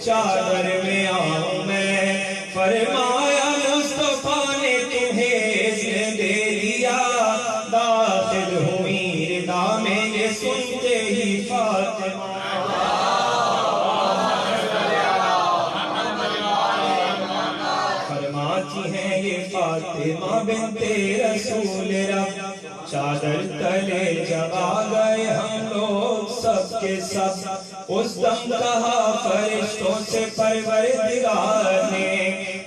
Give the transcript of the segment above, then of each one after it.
چادر میں آؤں میں، فرمایا مصطفیٰ نے تمہیں اذن دے دیا، داخل ہوئی ردا میں یہ سنتے ہی فاطمہ، فرماتی ہیں یہ فاطمہ بنت رسول رب، چادر تلے جب آ گئے ہم لوگ سب کے سب، اس دم کہا فرشتوں سے پروردگار نے،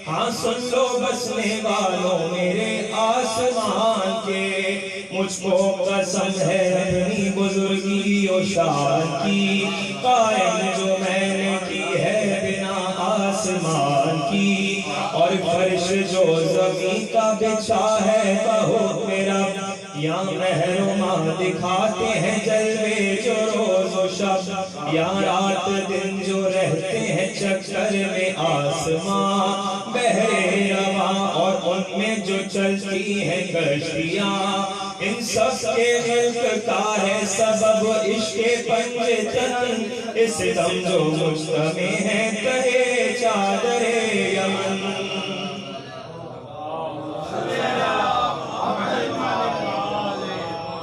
ہاں سن لو بسنے والوں میرے آسمان کے، مجھ کو قسم ہے اپنی بزرگی و شان کی، قائم جو میں نے کی ہے بنا آسمان کی، اور فرش جو زمین کا بچھا ہے بہت میرا، یا محرما دکھاتے ہیں جلوے جو روز و شب، یا رات دن جو رہتے ہیں چکر میں آسمان، بحر رواں اور ان میں جو چلتی ہیں کشتیاں، ان سب کے خلق کا ہے سبب عشق پنجتن، اس دم جو مجتمع ہے کہے چادر یمن،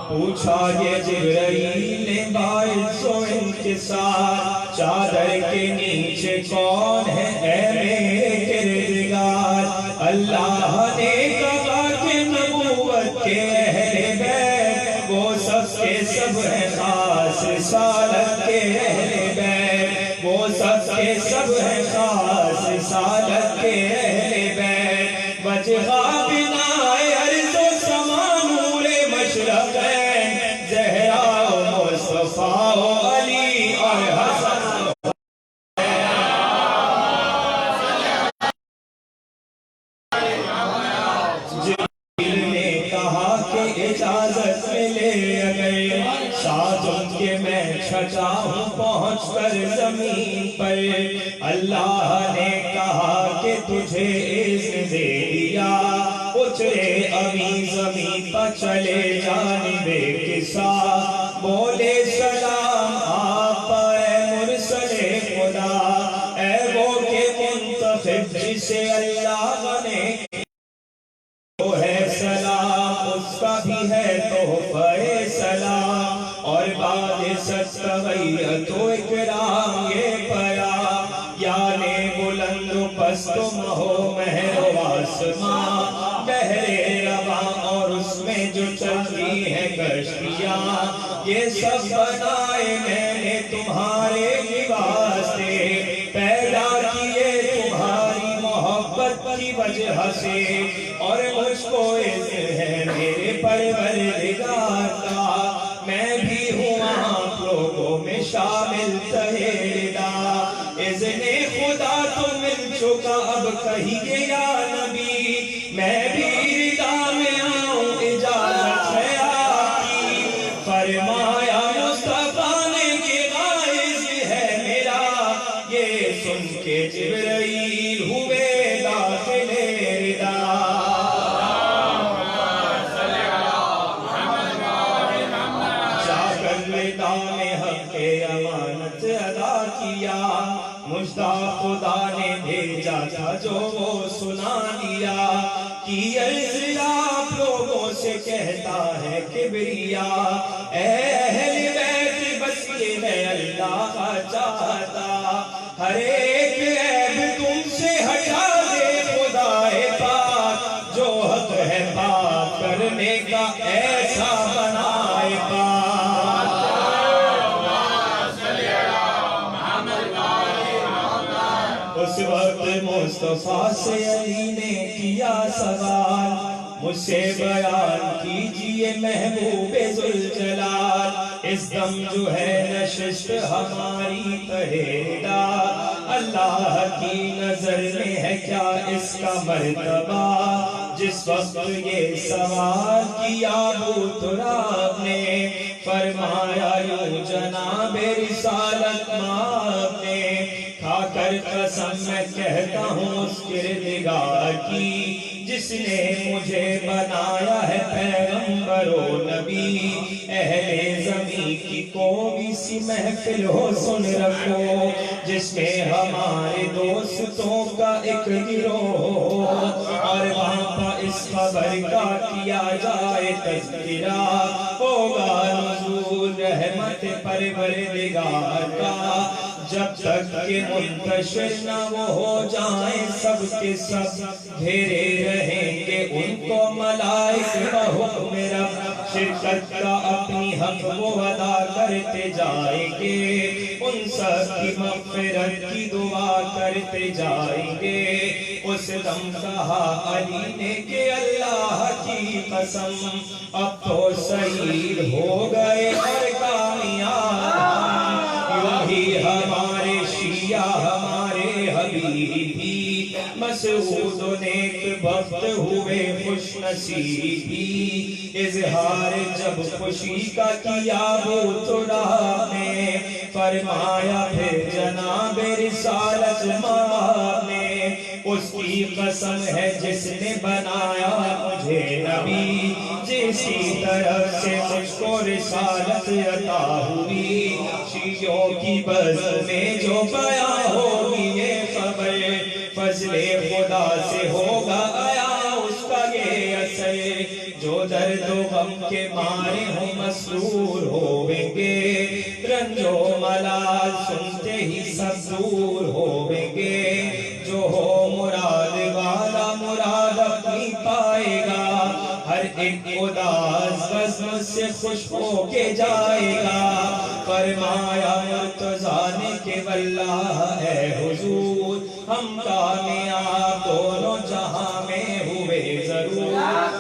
پوچھا یہ جبرائیل نے باعث و انکسار، چادر کے نیچے کون ہے اے میرے کردگار، اللہ نے کہا کہ نبوت کے اہل بیت وہ سب کے سب ہیں خاص رسالت کے اہل بیت، وہ سب کے سب ہیں خاص رسالت کے اہل بیت، وجہ بنا ارض و سما نور مشرق ہے، زہرا و مصطفیٰ و علی اور حسن، جبریل نے کہا کہ اجازت ملے اگر، شاید ان کے میں چھٹا ہوں پہنچ کر زمین پر، اللہ نے کہا کہ تجھے اذن دے دیا، اترے ابھی زمین پر چلے جانب کسا، بولے سلام آپ اے مرسل خدا، اے وہ کہ منتخب جسے اللہ نے وہ ہے سلام، اس کا بھی ہے تحفہ سلام، اور بعد ستغیت و اکرام یہ پیا، یعنی بلند و پست و مہو مہر و آسمان، بحر رواں اور اس میں جو چلتی ہیں کشتیاں، یہ سب بنائے میں نے تمہارے واسطے، پیدا کیے تمہاری محبت کی وجہ سے، اور مجھ کو اذن ہے میرے پروردگار کا، میں بھی ہوں آپ لوگوں میں شامل تہیدہ، اذن خدا تو مل چکا اب کہیے یا نبی، میں بھی ردا میں آؤں اجازت ہے آپ کی، فرمایا مصطفیٰ نے کہ غائز ہے میرا، یہ سن کے جبرائیل ہوئے داخل ردا، جا کر ردا میں حق امانت ادا کیا، مجدہ خدا نے بھیجا تھا جو وہ سنا دیا، کہ عرض آپ لوگوں سے کہتا ہے کبریا، اے اہل بیت بس یہ ہے اللہ چاہتا، ہر ایک عیب تم سے ہٹا دے خدا پاک، جو حق ہے پاک کرنے کا ایسا بنائے پاک، اس وقت مصطفیٰ سے علی نے کیا سوال، مجھ سے بیان کیجئے محبوب ذوالجلال، اس دم جو ہے نشست ہماری تہیدہ، اللہ کی نظر میں ہے کیا اس کا مرتبہ، جس وقت یہ سوال کیا ابو تراب نے، فرمایا یوں جناب رسالت ماں نے، کھا کر قسم میں کہتا ہوں اس کردگار کی، جس نے مجھے بنایا ہے پیغمبر و نبی، اہل زمین کی کوئی سی محفل ہو سن رکھو، جس میں ہمارے ایک گروہ اور وہاں پر اس خبر کا کیا جائے تذکرہ ہوگا نزول رحمت پروردگار کا جب تک کہ منتشر نہ وہ ہو جائیں سب کے سب گھیرے رہیں گے ان کو ملائک بحکم رب شرکت کا اپنی حق وہ ادا کرتے جائیں گے ان سب کی مغفرت کی دعا کرتے جائیں گے اس دم کہا علی نے کہ اللہ کی قسم اب تو شہید ہو گئے اور کامیاب وہی ہمارے شیعہ ہمارے حبیبی مسعود و نیک بخت ہوئے خوش نصیبی اظہار جب خوشی کا کیا وہ تو راہ میں فرمایا پھر جناب رسالت ماں نے اس کی قسم ہے جس نے بنایا مجھے نبی جسی طرف سے مجھ کو رسالت عطا ہوئی شیعوں کی بزم میں جو بیاں ہوگی یہ خبر فضل خدا سے ہوگا آیا اس کا یہ اثر جو درد و غم کے مارے ہوں مسرور ہوئیں گے رنج و ملال سنتے ہی سب دور ہوئیں گے جو ہو مراد والا مراد اپنی پائے گا ہر ایک اداس بزم سے خوش ہو کے جائے گا فرمایا مرتضیٰ نے کہ واللہ اے حضور ہم کامیاب دونوں جہاں میں ہوئے ضرور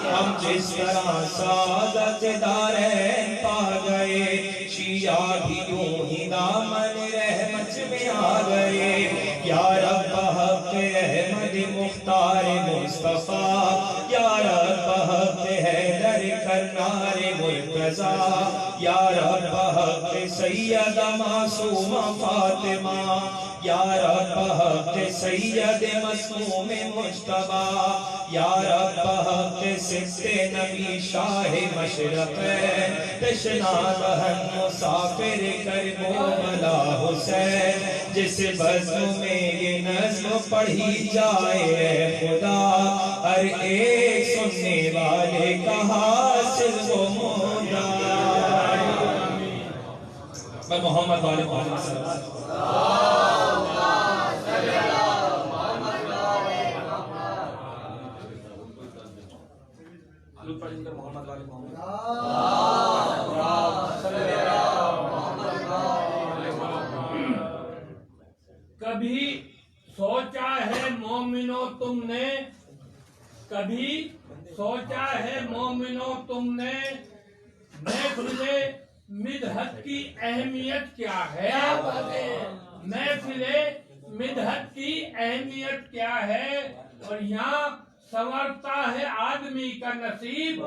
ہم جس طرح سعادت دارین پا گئے شیعہ بھی یوں ہی دامن رحمت میں آ گئے یا رب حق احمد مختار مصطفیٰ یا رب حق حیدر کرنار مرتضیٰ یا رب حق سید معصوم فاطمہ یا رب حق سید مسموم مجتبیٰ یا رب حق ست نبی شاہ مشرق تشنا دہن مسافر کرب و بلا حسین جس بزم میں یہ نظم پڑھی جائے خدا ہر ایک سننے والے کا حاصل و مدعا میں محمد والے محمد صلی اللہ علیہ وسلم محمد والے محمد کبھی سوچا ہے مومنو تم نے کبھی سوچا ہے مومنو تم نے محفل مدحت کی اہمیت کیا ہے محفل مدحت کی اہمیت کیا ہے اور یہاں سنورتا ہے آدمی کا نصیب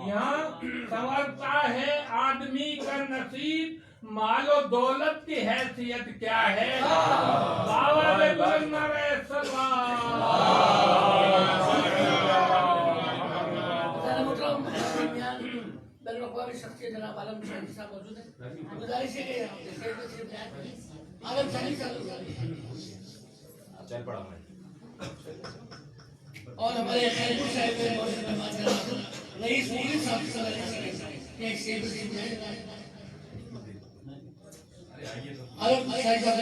یہاں سنورتا ہے آدمی کا نصیب مال و دولت کی حیثیت کیا ہے باور بلند نعرہ سلام بین شخصیت جناب عالم شاہی صاحب موجود ہیں گزارش ہے کہ عالم شاہی چل پڑا اور ہمارے خیر صاحب رئیس مولوی صاحب ایک سے عالم شاہی صاحب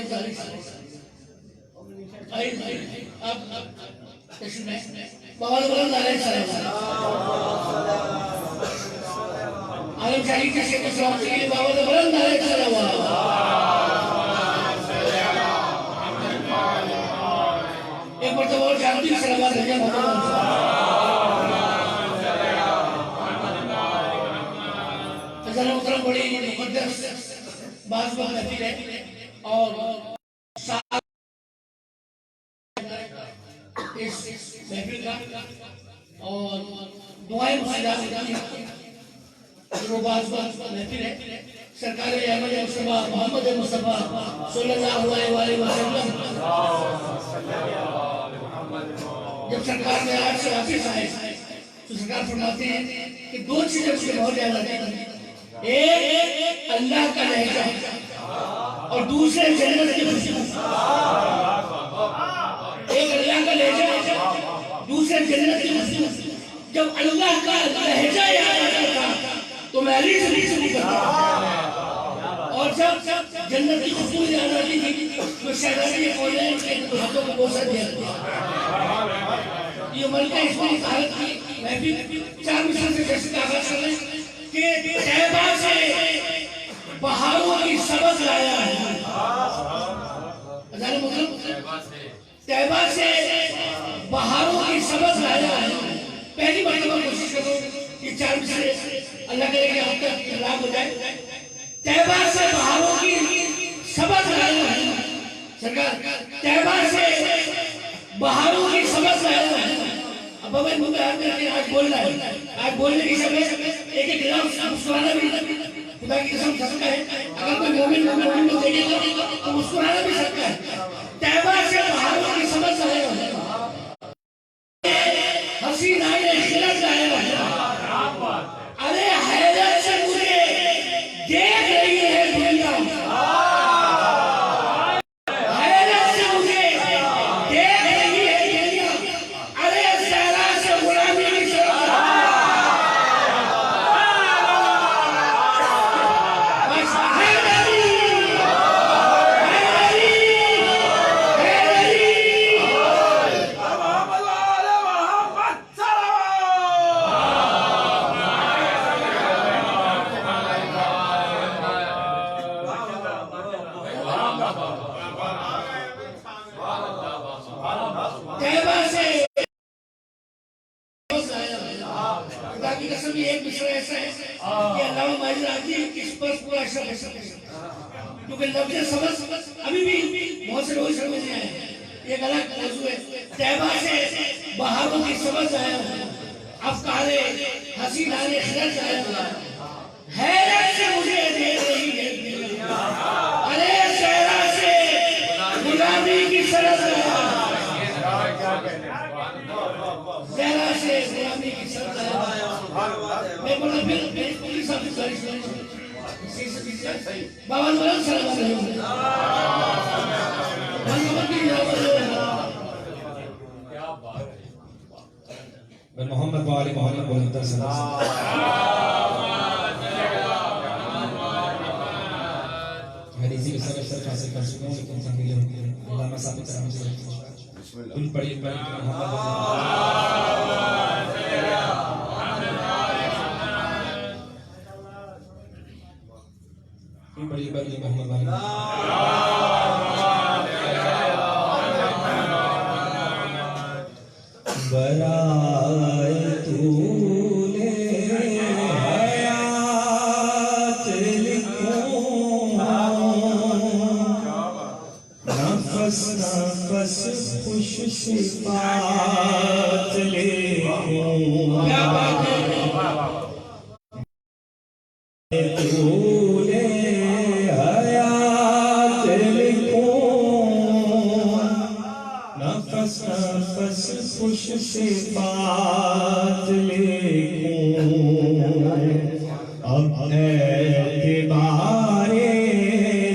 اب تشریف بہت بلند نعرہ سلام عالم شاہی کے شیخ اسلام کے لیے بہت بلند نعرہ سلام ایک مرتبہ اور جانتی سلامات ہے فضل محترم بڑی مقدس بعض وقت رہتی ہے اور اس محفل کا اور دعائیں مسجدات جو بعض وقت رہتی ہے سرکار احمد مصطفیٰ محمد مصطفیٰ صلی اللہ علیہ وسلم جب سرکار میں آج سے واپس آئے تو سرکار فرماتے ہیں کہ دو چیزیں اس کے بہت زیادہ ہیں ایک اللہ کا لہجہ اور دوسرے جنت کی خوشی ایک اللہ جب اللہ کا لہجہ یاد آتا تھا تو میں علی سے نہیں کرتا، اور جب جنت کی خوشبو یاد آتی تھی تو شہزادی کونین کے ہاتھوں کو بوسہ دیا تھا۔ یہ ملکہ اس میں حالت کی میں بھی 4 مثال سے جیسے کا آغاز کر رہے کہ طیبہ سے بہاروں کی سبز لایا ہے، ازال مطلب طیبہ سے بہاروں کی سبز لایا ہے۔ پہلی مرتبہ کوشش کرو کہ 4 مثالیں اللہ کرے کہ آپ کا اطلاق ہو جائے۔ طیبہ سے بہاروں کی سبز لایا ہے، سرکار طیبہ سے بہاروں کی سبز لایا ہے۔ اب بابا مجھے آج بولنا ہے، آج بولنے کی سب ایک لفظ مسکرانا بھی خدا کی قسم سکتا ہے، اگر کوئی مومن کو دیکھے گا تو مسکرانا بھی سکتا ہے۔ طیبہ سے بہاروں کی سبز لایا ہے، حسین آئے خلق لایا ہے، ارے حیرت سے مجھے دیکھ رہی ہے دنیا، حیرت سے مجھے دیکھ رہی ہے دنیا، ارے زہرا سے غلامی کی شرط طیبہ سے خدا کی قسم یہ ایک مصرع ایسا ہے کہ علامہ ماجد راضی اس پر پورا شرح ہے، کیونکہ لفظ سبز ابھی بھی بہت سے لوگ سمجھ نہیں آئے، یہ غلط موضوع ہے۔ طیبہ سے بہاروں کی سبز آیا ہے، افکار حسین آنے خرج آیا ہے، حیرت سے مجھے دیکھ رہی ہے دنیا، ارے زہرا سے غلامی کی سرد آیا ہے، زہرا سے غلامی کی سرد آیا ہے۔ میں بولا پھر پولیس آفس داری سنی بابا نوران صلی اللہ علیہ وسلم محمد کی نعمت محمد وآل محمد بلند صلی اللہ علیہ وسلم حدیثی میں سب اشتر حاصل کر چکا ہوں لیکن تنبیل ہوگی علامہ ثابت رحمہ سے ان پڑھی محمد بڑی بڑی محمد والی برائے طول حیات لکھوں نفس نفس خوش صفات لکھوں طول حیات لکھوں نفس نفس خوش صفات لکھوں اب اعتبار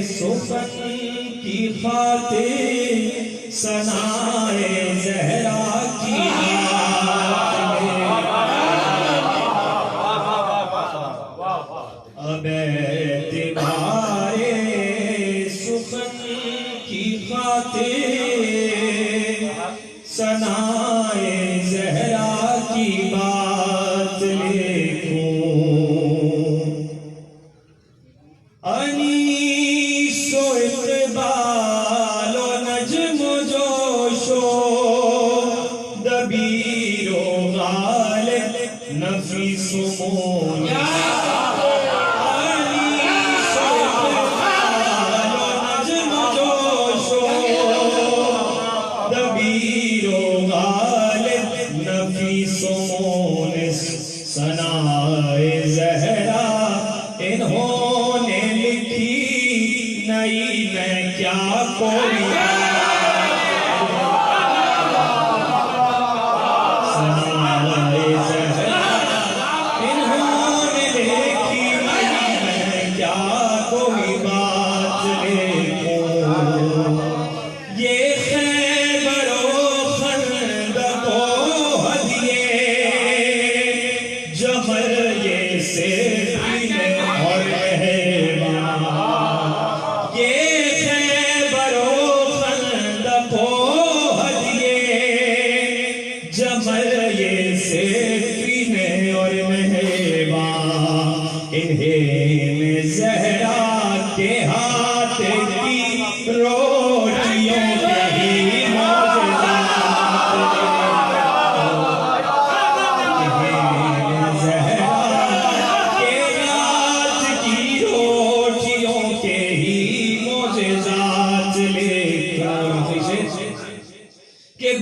سخن کی خاطر ثنائے زہرا کی اب اعتبار سخن کی خاطر ثنائے زہرا کی بات لکھوں انیس و اقبال و نجم و جوش و دبیر و غالب نفیس و مونس دبیر و غالب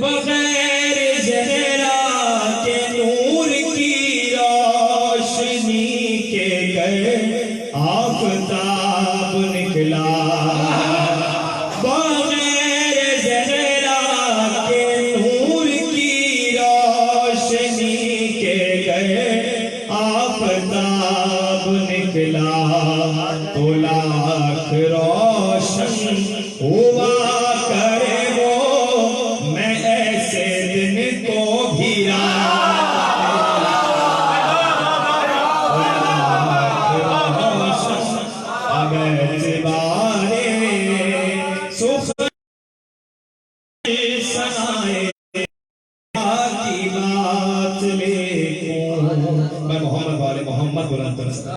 بغیر زہرا کے نور کی روشنی کے گر آفتاب نکلا بغیر زہرا کے نور کی روشنی کے گر آفتاب نکلا تو لاکھ روشن ہوا کرے وہ میں ایسے دن کو بھی روشن اب اعتبار